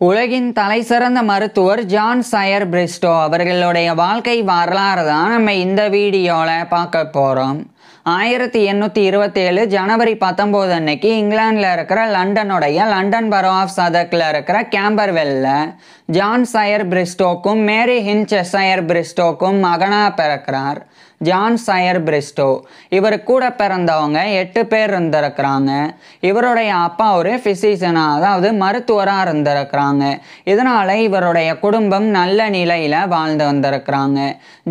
உலகின் தலைசிறந்த மருத்துவர் ஜான் சயர் பிரிஸ்டோ அவர்களுடைய வாழ்க்கை வரலாறு தான் நம்ம இந்த வீடியோவில் பார்க்க போகிறோம். 1827 ஜனவரி 19 அன்னைக்கு இங்கிலாந்தில் இருக்கிற லண்டன் பரோ ஆஃப் சதக்கில் இருக்கிற கேம்பர்வெல்லில் ஜான் சயர் பிரிஸ்டோக்கும் மேரி ஹின்ச் சயர் பிரிஸ்டோக்கும் மகனாக பிறக்கிறார். ஜான் சயர் பிரிஸ்டோ இவர் கூட பிறந்தவங்க 8 பேர் இருந்திருக்கிறாங்க. இவருடைய அப்பா ஒரு ஃபிசிஷியனாக அதாவது மருத்துவராக இருந்திருக்கிறாங்க. இதனால் இவருடைய குடும்பம் நல்ல நிலையில் வாழ்ந்து வந்திருக்கிறாங்க.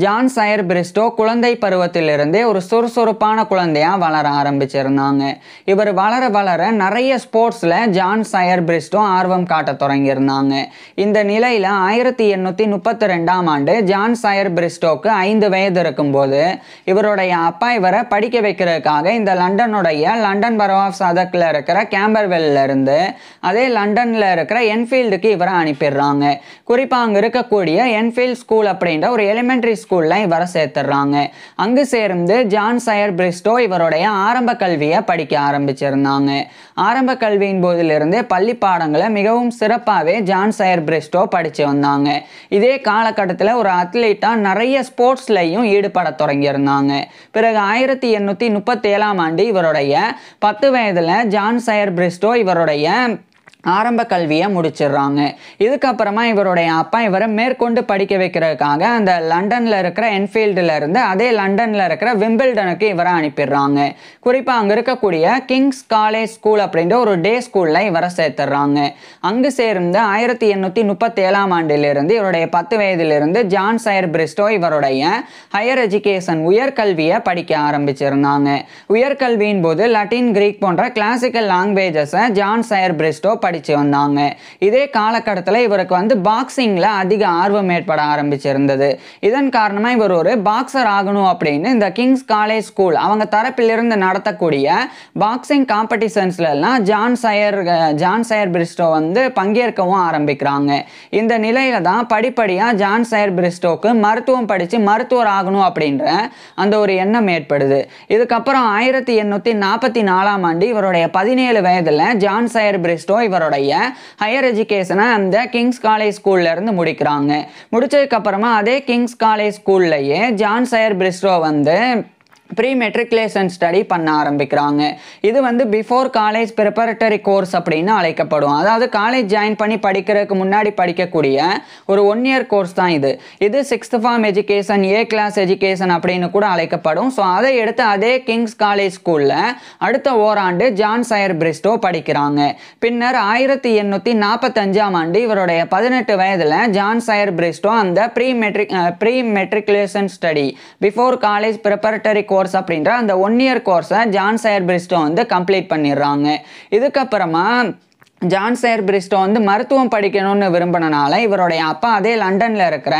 ஜான் சயர் பிரிஸ்டோ குழந்தை பருவத்திலிருந்தே ஒரு சுறுசுறுப்பான குழந்தையாக வளர ஆரம்பிச்சிருந்தாங்க. இவர் வளர வளர நிறைய ஸ்போர்ட்ஸில் ஜான் சயர் பிரிஸ்டோ ஆர்வம் காட்ட தொடங்கியிருந்தாங்க. இந்த நிலையில் 1832ஆம் ஆண்டு ஜான் சயர் பிரிஸ்டோக்கு 5 வயது இருக்கும்போது இவருடைய அப்பா இவரை படிக்க வைக்கிறதுக்காக இந்த லண்டன் பரோ ஆஃப் சதக்கில் இருக்கிற கேம்பர்வெல்ல இருந்து அதே லண்டனில் இருக்கிற என்ஃபீல்டுக்கு இவரை அனுப்பிடுறாங்க. குறிப்பாக அங்கே இருக்கக்கூடிய என்ஃபீல்ட் ஸ்கூல் அப்படின்ற ஒரு எலிமெண்ட்ரி ஸ்கூலில் இவரை சேர்த்துடுறாங்க. அங்கு சேர்ந்து ஜான் சயர் பிரிஸ்டோ இவருடைய ஆரம்ப கல்வியை படிக்க ஆரம்பிச்சிருந்தாங்க. ஆரம்ப கல்வியின் போதிலிருந்தே பள்ளி பாடங்களை மிகவும் சிறப்பாகவே ஜான் சயர் பிரிஸ்டோ படித்து வந்தாங்க. இதே காலகட்டத்தில் ஒரு அத்லீட்டாக நிறைய ஸ்போர்ட்ஸ்லையும் ஈடுபட தொடங்கியிருந்தாங்க. பிறகு 1837ஆம் ஆண்டு இவருடைய 10 வயதில் ஜான் சயர் பிரிஸ்டோ இவருடைய ஆரம்ப கல்வியை முடிச்சிடுறாங்க. இதுக்கப்புறமா இவருடைய அப்பா இவரை மேற்கொண்டு படிக்க வைக்கிறதுக்காக அந்த லண்டனில் இருக்கிற என்ஃபீல்டில் இருந்து அதே லண்டனில் இருக்கிற விம்பிள்டனுக்கு இவரை அனுப்பிடுறாங்க. குறிப்பாக அங்கே இருக்கக்கூடிய கிங்ஸ் காலேஜ் ஸ்கூல் அப்படின்ற ஒரு டே ஸ்கூலில் இவரை சேர்த்துடுறாங்க. அங்கு சேர்ந்து 1837ஆம் ஆண்டிலிருந்து இவருடைய 10 வயதிலிருந்து ஜான் சயர் பிரிஸ்டோ இவருடைய ஹையர் எஜுகேஷன் உயர்கல்வியை படிக்க ஆரம்பிச்சிருந்தாங்க. உயர்கல்வியின் போது லட்டின் கிரீக் போன்ற கிளாசிக்கல் லாங்குவேஜஸை ஜான் சயர் பிரிஸ்டோ படிச்சு வந்தாங்க. இதே காலகட்டத்தில் இவருக்கு பாக்ஸிங்ல அதிக ஆர்வம் ஏற்பட ஆரம்பிச்சிருந்தது. இதன் காரணமா இவர் ஒரு பாக்ஸர் ஆகணும் அப்படின்னு இந்த கிங்ஸ் காலேஜ் ஸ்கூல் அவங்க தரப்பிலிருந்து நடத்தக்கூடிய பாக்ஸிங் காம்படிஷன்ஸ்ல எல்லாம் ஜான் சயர் பிரிஸ்டோ பங்கேற்கவும் ஆரம்பிக்கிறாங்க. இந்த நிலையில தான் படிப்படியா ஜான் சயர் பிரிஸ்டோக்கு மருத்துவம் படிச்சு மருத்துவர் ஆகணும் அப்படின்ற அந்த ஒரு எண்ணம் ஏற்படுது. இதுக்கப்புறம் 1844ஆம் ஆண்டு இவருடைய 17 வயதுல ஜான் சயர் பிரிஸ்டோ இவருடைய ஹையர் எஜுகேஷனை அந்த கிங்ஸ் காலேஜ் ஸ்கூல்ல இருந்து முடிக்கிறாங்க. முடிச்சதுக்கு அப்புறமா அதே கிங்ஸ் காலேஜ் ஸ்கூல்லையே John சயர் Bristowe pre matriculation study பண்ண ஆரம்பிக்கிறாங்க. இது பிஃபோர் காலேஜ் ப்ரிப்பரேட்டரி கோர்ஸ் அப்படின்னு அழைக்கப்படும். அதாவது காலேஜ் ஜாயின் பண்ணி படிக்கிறதுக்கு முன்னாடி படிக்கக்கூடிய ஒரு 1 இயர் கோர்ஸ் தான் இது. 6th form education, A class education அப்படின்னு கூட அழைக்கப்படும். ஸோ அதை எடுத்து அதே கிங்ஸ் காலேஜ் ஸ்கூலில் அடுத்த ஓராண்டு ஜான் சயர் பிரிஸ்டோ படிக்கிறாங்க. பின்னர் 1845ஆம் ஆண்டு இவருடைய 18 வயதில் ஜான் சயர் பிரிஸ்டோ அந்த pre matriculation study before college preparatory course அப்படின்ற அந்த 1 இயர் கோர்ஸை ஜான் சயர் பிரிஸ்டோ கம்ப்ளீட் பண்ணிடுறாங்க. இதுக்கப்புறமா ஜான் சயர் பிரிஸ்டோ மருத்துவம் படிக்கணும்னு விரும்பினால இவருடைய அப்பா அதே லண்டனில் இருக்கிற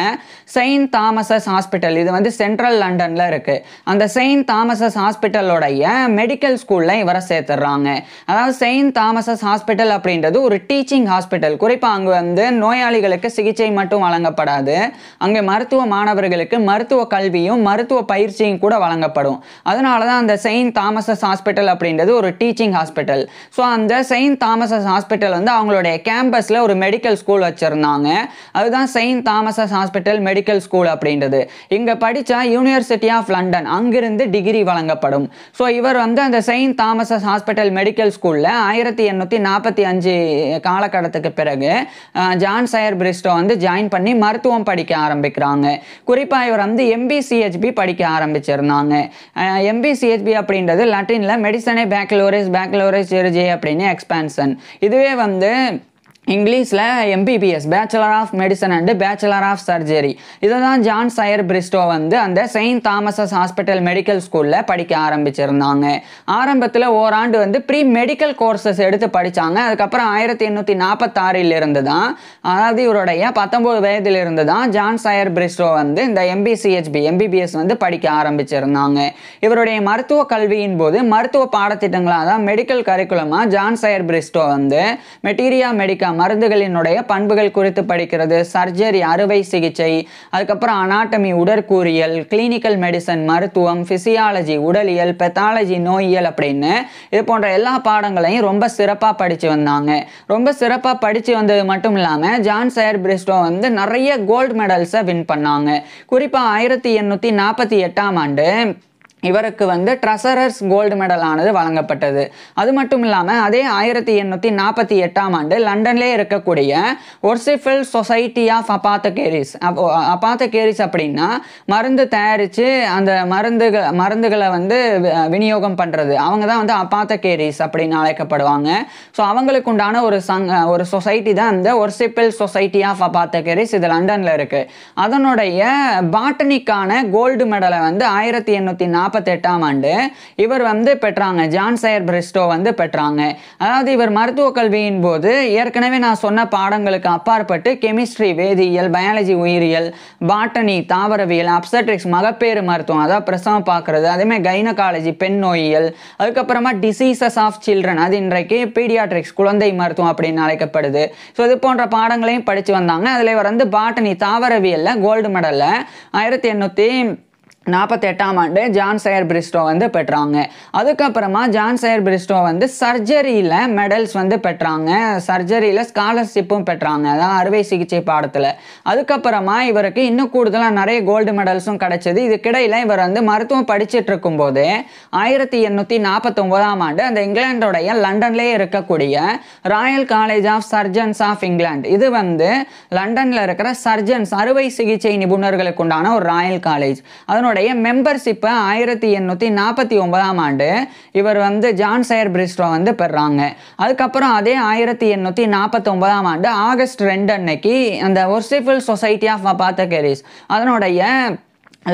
செயின்ட் தாமஸஸ் ஹாஸ்பிட்டல், இது சென்ட்ரல் லண்டனில் இருக்கு, அந்த செயின்ட் தாமஸஸ் ஹாஸ்பிட்டலோடைய மெடிக்கல் ஸ்கூலில் இவரை சேர்த்துடுறாங்க. அதாவது செயின்ட் தாமஸஸ் ஹாஸ்பிட்டல் அப்படின்றது ஒரு டீச்சிங் ஹாஸ்பிட்டல். குறிப்பாக அங்கே நோயாளிகளுக்கு சிகிச்சை மட்டும் வழங்கப்படாது, அங்கே மருத்துவ மாணவர்களுக்கு மருத்துவ கல்வியும் மருத்துவ பயிற்சியும் கூட வழங்கப்படும். அதனால தான் அந்த செயின்ட் தாமஸஸ் ஹாஸ்பிட்டல் அப்படின்றது ஒரு டீச்சிங் ஹாஸ்பிட்டல். ஸோ அந்த செயின்ட் தாமஸஸ் ஹாஸ்பிட்டல் அவங்களுடைய கேம்பஸ்ல ஒரு மெடிக்கல் ஸ்கூல் வச்சிருந்தாங்க. அதுதான் Saint Thomas's hospital medical school அப்படின்றது. இங்க படிச்சா யூனிவர்சிட்டி ஆஃப் லண்டன் அங்கிருந்து டிகிரி வழங்கப்படும். ஸோ இவர் அந்த செயின்ட் தாமஸஸ் ஹாஸ்பிட்டல் மெடிக்கல் ஸ்கூல்ல 1845 காலகட்டத்துக்கு பிறகு ஜான் சயர் பிரிஸ்டோ ஜாயின் பண்ணி மருத்துவம் படிக்க ஆரம்பிக்கிறாங்க. குறிப்பா இவர் MBCHB படிக்க ஆரம்பிச்சிருந்தாங்க. MBCHB அப்படின்றது லட்டின்ல மெடிசனே பேக்லோரிஸ் ஜெர்ஜே அப்படின்னு எக்ஸ்பான்ஷன். இதுவே இங்கிலீஷில் MBBS bachelor of medicine and bachelor of surgery. இதை தான் ஜான் சயர் பிரிஸ்டோ அந்த செயின்ட் தாமஸஸ் ஹாஸ்பிட்டல் மெடிக்கல் ஸ்கூலில் படிக்க ஆரம்பிச்சிருந்தாங்க. ஆரம்பத்தில் ஓராண்டு ப்ரீ மெடிக்கல் கோர்சஸ் எடுத்து படித்தாங்க. அதுக்கப்புறம் 1846 இருந்து தான், அதாவது இவருடைய 19 வயதிலிருந்து தான் ஜான் சயர் பிரிஸ்டோ இந்த MBBS படிக்க ஆரம்பிச்சிருந்தாங்க. இவருடைய மருத்துவ கல்வியின் போது மருத்துவ பாடத்திட்டங்களாக தான் மெடிக்கல் கரிக்குலமாக ஜான் சயர் பிரிஸ்டோ மெட்டீரியா மெடிக்கா மருந்துகளினுடைய பண்புகள் குறித்து படிக்கிறது, சர்ஜரி அறுவை சிகிச்சை, அதுக்கப்புறம் அனாட்டமி உடற்கூறியல், கிளினிக்கல் மெடிசன் மருத்துவம், பிசியாலஜி உடலியல், பெத்தாலஜி நோயியல் அப்படின்னு இது போன்ற எல்லா பாடங்களையும் ரொம்ப சிறப்பாக படித்து வந்தாங்க. ரொம்ப சிறப்பாக படித்து வந்தது மட்டும் இல்லாமல் ஜான் சயர் பிரிஸ்டோ வந்து நிறைய கோல்டு மெடல்ஸை வின் பண்ணாங்க. குறிப்பாக 1848ஆம் ஆண்டு இவருக்கு வந்து ட்ரெசரர்ஸ் கோல்டு மெடல் ஆனது வழங்கப்பட்டது. அது மட்டும் இல்லாமல் அதே 1848ஆம் ஆண்டு லண்டன்லே இருக்கக்கூடிய ஒர்சிஃபில் சொசைட்டி ஆஃப் அபாத்தகேரிஸ் அப்படின்னா மருந்து தயாரித்து அந்த மருந்துகளை வந்து விநியோகம் பண்ணுறது, அவங்க தான் வந்து அபாத்தகேரிஸ் அப்படின்னு அழைக்கப்படுவாங்க. ஸோ அவங்களுக்கு உண்டான ஒரு சொசைட்டி தான் இந்த ஒர்சிஃபில் சொசைட்டி ஆஃப் அபாத்தகேரிஸ், இது லண்டனில் இருக்குது. அதனுடைய பாட்டனிக்கான கோல்டு மெடலை வந்து 1848ஆம் ஆண்டு இவர் வந்து பெற்றாங்க. ஜான் சயர் பிரிஸ்டோ வந்து பெற்றாங்க. அதாவது இவர் மருத்துவ கல்வியின் போது ஏற்கனவே நான் சொன்ன பாடங்களுக்கு அப்பாற்பட்டு கெமிஸ்ட்ரி வேதியியல், பயாலஜி உயிரியல், பாட்டனி தாவரவியல், அப்சட்ரிக்ஸ் மகப்பேறு மருத்துவம் அதாவது பிரசவம் பார்க்கறது, அதேமாதிரி கைனகாலஜி பெண் நோயியல், அதுக்கப்புறமா டிசீசஸ் ஆஃப் சில்ட்ரன் அது இன்றைக்கு பீடியாட்ரிக்ஸ் குழந்தை மருத்துவம் அப்படின்னு அழைக்கப்படுது. ஸோ இது போன்ற பாடங்களையும் படித்து வந்தாங்க. அதில் இவர் வந்து பாட்டனி தாவரவியலில் கோல்டு மெடலில் 1848ஆம் ஆண்டு ஜான் சயர் பிரிஸ்டோ வந்து பெற்றாங்க. அதுக்கப்புறமா ஜான் சயர் பிரிஸ்டோ வந்து சர்ஜரியில் மெடல்ஸ் வந்து பெற்றாங்க. சர்ஜரியில் ஸ்காலர்ஷிப்பும் பெற்றாங்க, அதாவது அறுவை சிகிச்சை பாடத்தில். அதுக்கப்புறமா இவருக்கு இன்னும் கூடுதலாக நிறைய கோல்டு மெடல்ஸும் கிடைச்சது. இதுக்கிடையில் இவர் வந்து மருத்துவம் படிச்சுட்டு இருக்கும்போது 1849ஆம் ஆண்டு அந்த இங்கிலாண்டோடைய லண்டன்லேயே இருக்கக்கூடிய royal college of surgeons of England, இது வந்து லண்டனில் இருக்கிற சர்ஜன்ஸ் அறுவை சிகிச்சை நிபுணர்களுக்கு உண்டான ஒரு ராயல் காலேஜ், அதனுடைய மெம்பர்ஷிப்பை 1849ஆம் ஆண்டு இவர் வந்து ஜான் சயர் பிரிஸ்டோ வந்து பெறாங்க. அதுக்கப்புறம் அதே 1849ஆம் ஆண்டு ஆகஸ்ட் 2 அன்னைக்கு அந்த ஒர்சிஃபில் சொசைட்டி ஆஃப் அபாத்தகேரிஸ் அதனுடைய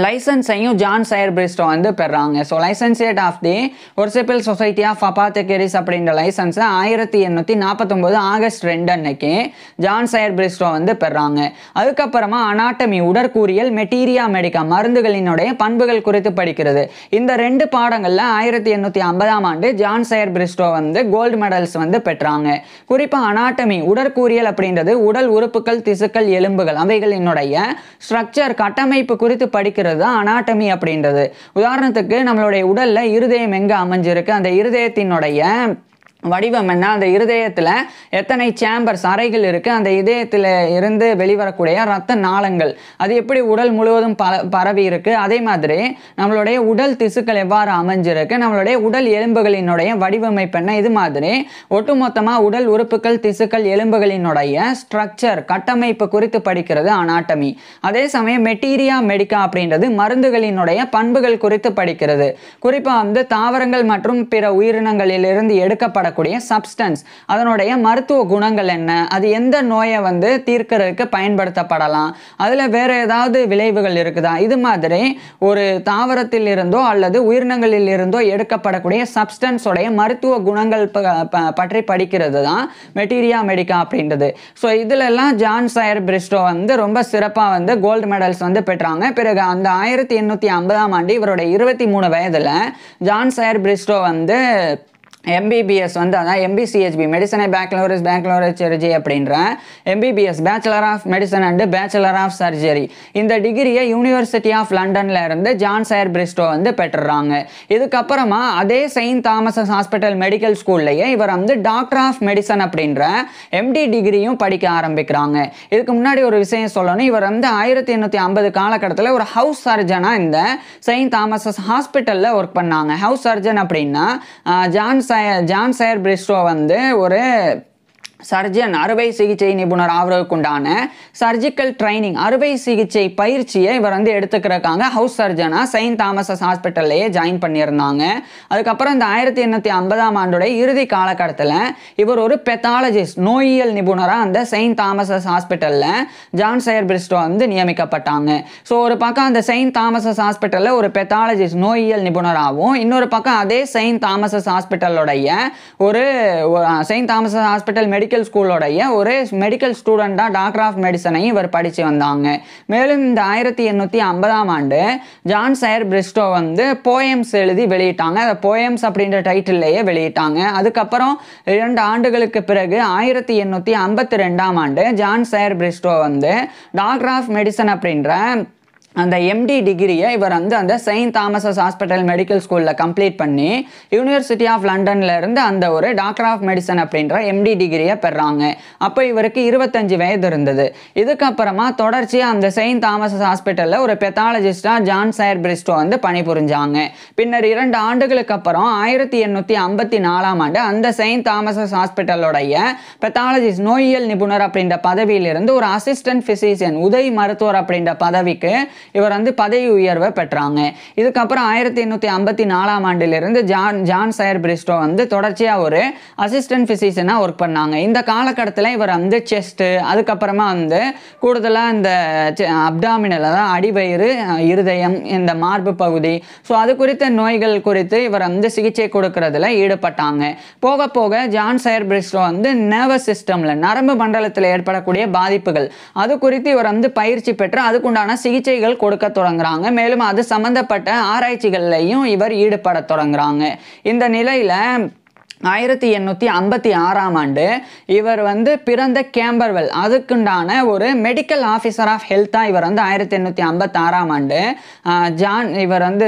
லைசன்ஸையும் ஜான் சயர் பிரிஸ்டோ வந்து பெறாங்க. So licentiate of the worshipful society of apothecaries அப்படின்ற லைசன்ஸை 1849 ஆகஸ்ட் 2 அன்னைக்கு ஜான் சயர் பிரிஸ்டோ வந்து பெறாங்க. அதுக்கப்புறமா அனாட்டமி உடற்கூறியல், மெட்டீரியா மெடிக்கா மருந்துகளினுடைய பண்புகள் குறித்து படிக்கிறது. இந்த 2 பாடங்களில் 1850ஆம் ஆண்டு ஜான் சயர் பிரிஸ்டோ வந்து கோல்டு மெடல்ஸ் வந்து பெற்றாங்க. குறிப்பாக அனாட்டமி உடற்கூறியல் அப்படின்றது உடல் உறுப்புகள், திசுக்கள், எலும்புகள் அவைகளினுடைய ஸ்ட்ரக்சர் கட்டமைப்பு குறித்து படிக்கிறது அனாட்டமி அப்படின்றது. உதாரணத்துக்கு நம்மளுடைய உடல்ல இருதயம் எங்க அமைஞ்சிருக்கு, அந்த இருதயத்தினுடைய வடிவம் என்ன, அந்த இருதயத்தில் எத்தனை சேம்பர்ஸ் அறைகள் இருக்குது, அந்த இதயத்தில் இருந்து வெளிவரக்கூடிய இரத்த நாளங்கள் அது எப்படி உடல் முழுவதும் பரவி இருக்குது, அதே மாதிரி நம்மளுடைய உடல் திசுக்கள் எவ்வாறு அமைஞ்சிருக்கு, நம்மளுடைய உடல் எலும்புகளினுடைய வடிவமைப்பு என்ன, இது மாதிரி ஒட்டுமொத்தமாக உடல் உறுப்புகள், திசுக்கள், எலும்புகளினுடைய ஸ்ட்ரக்சர் கட்டமைப்பு குறித்து படிக்கிறது அனாட்டமி. அதே சமயம் மெட்டீரியா மெடிக்கா அப்படின்றது மருந்துகளினுடைய பண்புகள் குறித்து படிக்கிறது. குறிப்பாக வந்து தாவரங்கள் மற்றும் பிற உயிரினங்களிலிருந்து எடுக்கப்பட சப்ஸ்டன்ஸ் அதனுடைய மருத்துவ குணங்கள் என்ன, அது எந்த நோயை வந்து தீர்க்கிறதுக்கு பயன்படுத்தப்படலாம், அதுல வேற ஏதாவது விளைவுகள் இருக்குதா, இது மாதிரி ஒரு தாவரத்தில் இருந்தோ அல்லது உயிரினங்களில் இருந்தோ எடுக்கப்படக்கூடிய சப்ஸ்டன்ஸ் உடைய மருத்துவ குணங்கள் பற்றி படிக்கிறது தான் மெட்டீரியா மெடிக்கா அப்படின்றது. ஸோ இதுல எல்லாம் ஜான் சயர் பிரிஸ்டோ வந்து ரொம்ப சிறப்பாக வந்து கோல்டு மெடல்ஸ் வந்து பெற்றாங்க. பிறகு அந்த 1850ஆம் ஆண்டு இவருடைய 23 வயதுல ஜான் சயர் பிரிஸ்டோ வந்து MBBS வந்து அதான் MBCHB மெடிசனை பேக்லோரஸ் சர்ஜரி அப்படின்ற MBBS bachelor of medicine and bachelor of surgery இந்த டிகிரியை யூனிவர்சிட்டி ஆஃப் லண்டன்ல இருந்து ஜான் சயர் பிரிஸ்டோ வந்து பெற்றுறாங்க. இதுக்கப்புறமா அதே செயின்ட் தாமஸ் ஹாஸ்பிட்டல் மெடிக்கல் ஸ்கூல்லையே இவர் வந்து டாக்டர் ஆஃப் மெடிசன் அப்படின்ற MD டிகிரியும் படிக்க ஆரம்பிக்கிறாங்க. இதுக்கு முன்னாடி ஒரு விஷயம் சொல்லணும், இவர் வந்து 1850 காலகட்டத்தில் ஒரு ஹவுஸ் சர்ஜனா இந்த செயின்ட் தாமஸ் ஹாஸ்பிட்டல்ல ஒர்க் பண்ணாங்க. ஹவுஸ் சர்ஜன் அப்படின்னா ஜான் சயர் பிரிஸ்டோ வந்து ஒரு சர்ஜன் அறுவை சிகிச்சை நிபுணர் ஆவறதுக்குண்டான சர்ஜிக்கல் ட்ரைனிங் அறுவை சிகிச்சை பயிற்சியை இவர் வந்து எடுத்துக்கிறக்காங்க ஹவுஸ் சர்ஜனா செயின்ட் தாமஸ் ஹாஸ்பிட்டல்லையே ஜாயின் பண்ணியிருந்தாங்க. அதுக்கப்புறம் இந்த 1850ஆம் ஆண்டுடைய இறுதி காலகட்டத்தில் இவர் ஒரு பெத்தாலஜிஸ்ட் நோயியல் நிபுணராக அந்த செயின்ட் தாமஸ் ஹாஸ்பிட்டலில் ஜான் சயர் பிரிஸ்டோ வந்து நியமிக்கப்பட்டாங்க. ஸோ ஒரு பக்கம் அந்த செயின்ட் தாமஸ் ஹாஸ்பிட்டலில் ஒரு பெத்தாலஜிஸ்ட் நோயியல் நிபுணராகவும், இன்னொரு பக்கம் அதே செயின்ட் தாமஸ் ஹாஸ்பிட்டலுடைய ஒரு Saint Thomas hospital medical medical ஸ்கூலோடைய ஒரு மெடிக்கல் ஸ்டூடெண்டாக டாக்டர் ஆஃப் மெடிசனையும் இவர் படித்து வந்தாங்க. மேலும் இந்த 1850ஆம் ஆண்டு ஜான் சயர் பிரிஸ்டோ வந்து போயம்ஸ் எழுதி வெளியிட்டாங்க. அந்த போயம்ஸ் அப்படின்ற டைட்டில்லையே வெளியிட்டாங்க. அதுக்கப்புறம் 2 ஆண்டுகளுக்கு பிறகு 1852ஆம் ஆண்டு ஜான் சயர் பிரிஸ்டோ வந்து டாக்டர் ஆஃப் மெடிசன் அப்படின்ற அந்த எம்டி டிகிரியை இவர் வந்து அந்த செயின்ட் தாமஸஸ் ஹாஸ்பிட்டல் மெடிக்கல் ஸ்கூலில் கம்ப்ளீட் பண்ணி யூனிவர்சிட்டி ஆஃப் லண்டனில் இருந்து அந்த ஒரு டாக்டர் ஆஃப் மெடிசன் அப்படின்ற எம்டி டிகிரியை பெறாங்க. அப்போ இவருக்கு 25 வயது இருந்தது. இதுக்கப்புறமா தொடர்ச்சியாக அந்த செயின்ட் தாமஸஸ் ஹாஸ்பிட்டலில் ஒரு பெத்தாலஜிஸ்டாக ஜான் சயர் பிரிஸ்டோ வந்து பணிபுரிஞ்சாங்க. பின்னர் 2 ஆண்டுகளுக்கு அப்புறம் 1854ஆம் ஆண்டு அந்த செயின்ட் தாமஸஸ் ஹாஸ்பிட்டலோடைய பெத்தாலஜிஸ்ட் நோயியல் நிபுணர் அப்படின்ற பதவியிலிருந்து ஒரு அசிஸ்டன்ட் பிசிசியன் உதவி மருத்துவர் அப்படின்ற பதவிக்கு இவர் வந்து பதவி உயர்வை பெற்றாங்க. இதுக்கப்புறம் 1854ஆம் ஆண்டிலிருந்து ஜான் சயர் பிரிஸ்டோ வந்து தொடர்ச்சியாக ஒரு அசிஸ்டன்ட் பிசிஷியனாக ஒர்க் பண்ணாங்க. இந்த காலகட்டத்தில் இவர் வந்து செஸ்ட், அதுக்கப்புறமா வந்து கூடுதலாக இந்த அப்டாமினல், அதாவது அடிவயிறு, இருதயம், இந்த மார்பு பகுதி, ஸோ அது குறித்த நோய்கள் குறித்து இவர் வந்து சிகிச்சை கொடுக்கறதுல ஈடுபட்டாங்க. போக போக ஜான் சயர் பிரிஸ்டோ வந்து நர்வஸ் சிஸ்டமில், நரம்பு மண்டலத்தில் ஏற்படக்கூடிய பாதிப்புகள் அது குறித்து இவர் வந்து பயிற்சி பெற்று அதுக்குண்டான சிகிச்சைகள் கொடுக்க தொடங்குறாங்க. மேலும் அது சம்பந்தப்பட்ட ஆராய்ச்சிகள்லையும் இவர் ஈடுபட தொடங்குறாங்க. இந்த நிலையில 1856ஆம் ஆண்டு இவர் வந்து பிறந்த கேம்பர்வெல் அதுக்குண்டான ஒரு மெடிக்கல் ஆஃபீஸர் ஆஃப் ஹெல்த்தாக இவர் வந்து 1856ஆம் ஆண்டு இவர் வந்து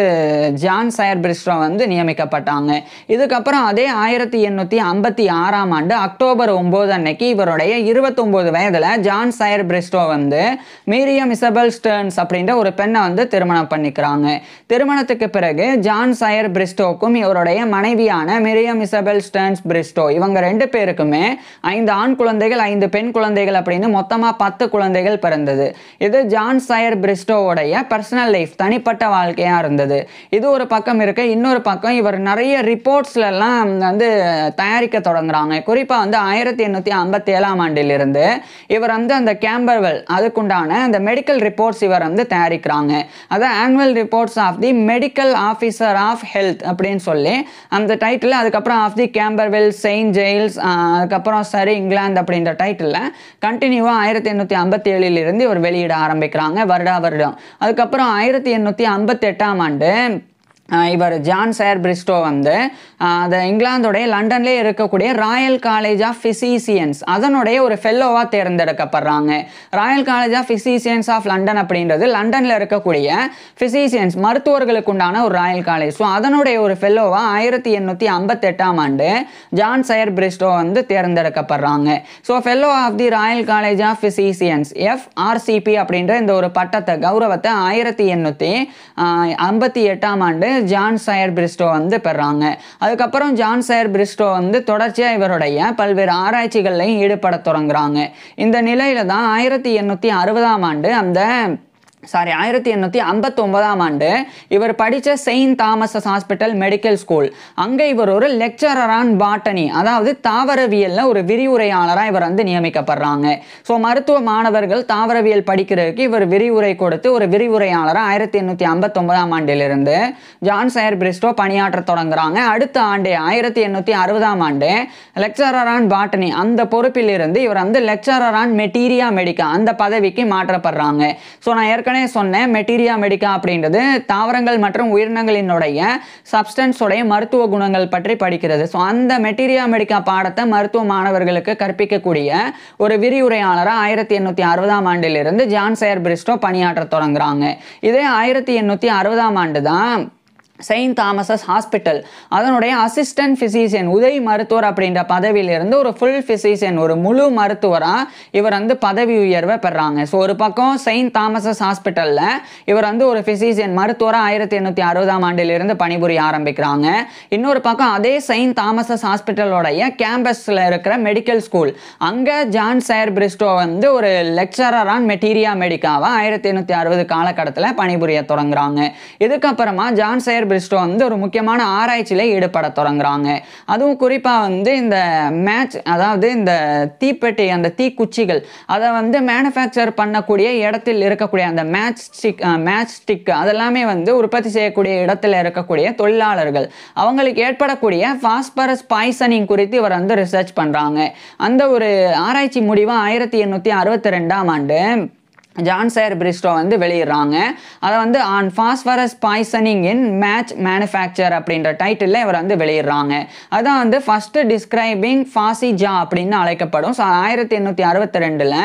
ஜான் சயர் பிரிஸ்டோ வந்து நியமிக்கப்பட்டாங்க. இதுக்கப்புறம் அதே 1856ஆம் ஆண்டு அக்டோபர் 9 அன்னைக்கு இவருடைய 29 வயதில் ஜான் சயர் பிரிஸ்டோ வந்து மீரியம் இசபெல் ஸ்டர்ன்ஸ் அப்படின்ற ஒரு பெண்ணை வந்து திருமணம் பண்ணிக்கிறாங்க. திருமணத்துக்கு பிறகு ஜான் சயர் பிரிஸ்டோக்கும் இவருடைய மனைவியான மீரியம் இசபெல் ஸ்டர்ன்ஸ் பிரிஸ்டோ இவங்க 2 பேருக்குமே 5 ஆண் குழந்தைகள், 5 பெண் குழந்தைகள் அப்படின்னு மொத்தமாக 10 குழந்தைகள் பிறந்தது. இது ஜான் சயர் பிரிஸ்டோவுடைய பர்சனல் லைஃப், தனிப்பட்ட வாழ்க்கையாக இருந்தது. இது ஒரு பக்கம் இருக்க, இன்னொரு பக்கம் இவர் நிறைய ரிப்போர்ட்ஸ்லாம் வந்து தயாரிக்க தொடங்குறாங்க. குறிப்பாக வந்து 1857ஆம் ஆண்டிலிருந்து இவர் வந்து அந்த கேம்பர்வெல் அதுக்குண்டான அந்த மெடிக்கல் ரிப்போர்ட்ஸ் இவர் வந்து தயாரிக்கிறாங்க. அதாவது annual reports of the medical officer of health அப்படின்னு சொல்லி அந்த டைட்டில், அதுக்கப்புறம் of the Camberwell, Saint Giles, அதுக்கப்புறம் சரி இங்கிலாந்து அப்படின்ற டைட்டிலில் கண்டினியூவாக 1857 இவர் வெளியிட ஆரம்பிக்கிறாங்க வருடம். அதுக்கப்புறம் 1858ஆம் ஆண்டு இவர் ஜான் சயர் பிரிஸ்டோ வந்து அது இங்கிலாந்துடைய லண்டன்லேயே இருக்கக்கூடிய ராயல் காலேஜ் ஆஃப் ஃபிசிசியன்ஸ் அதனுடைய ஒரு ஃபெல்லோவாக தேர்ந்தெடுக்கப்படுறாங்க. Royal college of physicians of London அப்படின்றது லண்டனில் இருக்கக்கூடிய ஃபிசிசியன்ஸ் மருத்துவர்களுக்கு உண்டான ஒரு ராயல் காலேஜ். ஸோ அதனுடைய ஒரு ஃபெல்லோவாக 1858ஆம் ஆண்டு ஜான் சயர் பிரிஸ்டோ வந்து தேர்ந்தெடுக்கப்படுறாங்க. So fellow of the royal college of physicians FRCP அப்படின்ற இந்த ஒரு பட்டத்தை, கௌரவத்தை 1858ஆம் ஆண்டு ஜான் சயர் பிரிஸ்டோ வந்து பெறாங்க. அதுக்கப்புறம் ஜான் சயர் பிரிஸ்டோ வந்து தொடர்ச்சியாக இவருடைய பல்வேறு ஆராய்ச்சிகள்லையும் ஈடுபட தொடங்குறாங்க. இந்த நிலையில தான் 1860ஆம் ஆண்டு 1859ஆம் ஆண்டு இவர் படித்த Saint Thomas's hospital medical school, அங்கே இவர் ஒரு லெக்சரர் ஆன் பாட்டனி, அதாவது தாவரவியலில் ஒரு விரிவுரையாளராக இவர் வந்து நியமிக்கப்படுறாங்க. ஸோ மருத்துவ மாணவர்கள் தாவரவியல் படிக்கிறதுக்கு இவர் விரிவுரை கொடுத்து ஒரு விரிவுரையாளராக 1859ஆம் ஆண்டிலிருந்து ஜான் சயர் பிரிஸ்டோ பணியாற்ற தொடங்குறாங்க. அடுத்த ஆண்டு 1860ஆம் ஆண்டு லெக்சரர் ஆன் பாட்டனி அந்த பொறுப்பிலிருந்து இவர் வந்து லெக்சரர் ஆன் மெட்டீரியா மெடிக்கா அந்த பதவிக்கு மாற்றப்படுறாங்க. ஸோ நான் ஏற்கனவே சொன்னேன், மெட்டீரியா மெடிக்கா அப்படின்றது தாவரங்கள் மற்றும் உயிரினங்களினுடைய சப்ஸ்டன்ஸோடைய மருத்துவ குணங்கள் பற்றி படிக்கிறது. ஸோ அந்த மெட்டீரியா மெடிக்கா பாடத்தை மருத்துவ மாணவர்களுக்கு கற்பிக்கக்கூடிய ஒரு விரிவுரையாளராக 1860ஆம் ஆண்டிலிருந்து ஜான் சயர் பிரிஸ்டோ பணியாற்ற தொடங்குறாங்க. இதே 1860ஆம் ஆண்டு தான் செயின்ட் தாமஸஸ் ஹாஸ்பிட்டல் அதனுடைய அசிஸ்டன்ட் ஃபிசிஷியன் உதவி மருத்துவர் அப்படின்ற பதவியிலிருந்து ஒரு ஃபுல் ஃபிசிஷியன், ஒரு முழு மருத்துவராக இவர் வந்து பதவி உயர்வை பெறாங்க. ஸோ ஒரு பக்கம் செயின்ட் தாமஸஸ் ஹாஸ்பிட்டலில் இவர் வந்து ஒரு ஃபிசிஷியன் மருத்துவராக 1860ஆம் ஆண்டிலிருந்து பணிபுரிய ஆரம்பிக்கிறாங்க. இன்னொரு பக்கம் அதே செயின்ட் தாமஸஸ் ஹாஸ்பிட்டலோடைய கேம்பஸில் இருக்கிற மெடிக்கல் ஸ்கூல், அங்கே ஜான் சயர் பிரிஸ்டோ வந்து ஒரு லெக்சரர் ஆன் மெட்டீரியா மெடிக்காவை 1860 காலகட்டத்தில் பணிபுரிய தொடங்குறாங்க. இதுக்கப்புறமா ஜான் சயர் பிரிஸ்டோ வந்து ஒரு முக்கியமான ஆராய்ச்சியில் ஈடுபட தொடங்குறாங்க. அதுவும் குறிப்பாக வந்து இந்த அதாவது இந்த தீப்பெட்டி, அந்த தீக்குச்சிகள் அதை வந்து மேனுஃபேக்சர் பண்ணக்கூடிய இடத்தில் இருக்கக்கூடிய அந்த மேட்ச் ஸ்டிக் அதெல்லாமே வந்து உற்பத்தி செய்யக்கூடிய இடத்துல இருக்கக்கூடிய தொழிலாளர்கள் அவங்களுக்கு ஏற்படக்கூடிய பாஸ்பரஸ் பாய்சனிங் குறித்து இவர் வந்து ரிசர்ச் பண்ணுறாங்க. அந்த ஒரு ஆராய்ச்சி முடிவை 1862ஆம் ஆண்டு ஜான் சயர் பிரிஸ்டோ வந்து வெளியிடுறாங்க. அதை வந்து on phosphorus poisoning in match manufacture அப்படின்ற டைட்டிலில் இவர் வந்து வெளியிடுறாங்க. அதான் வந்து ஃபர்ஸ்ட் டிஸ்கிரைபிங் ஃபாசிஜா அப்படின்னு அழைக்கப்படும். ஸோ 1862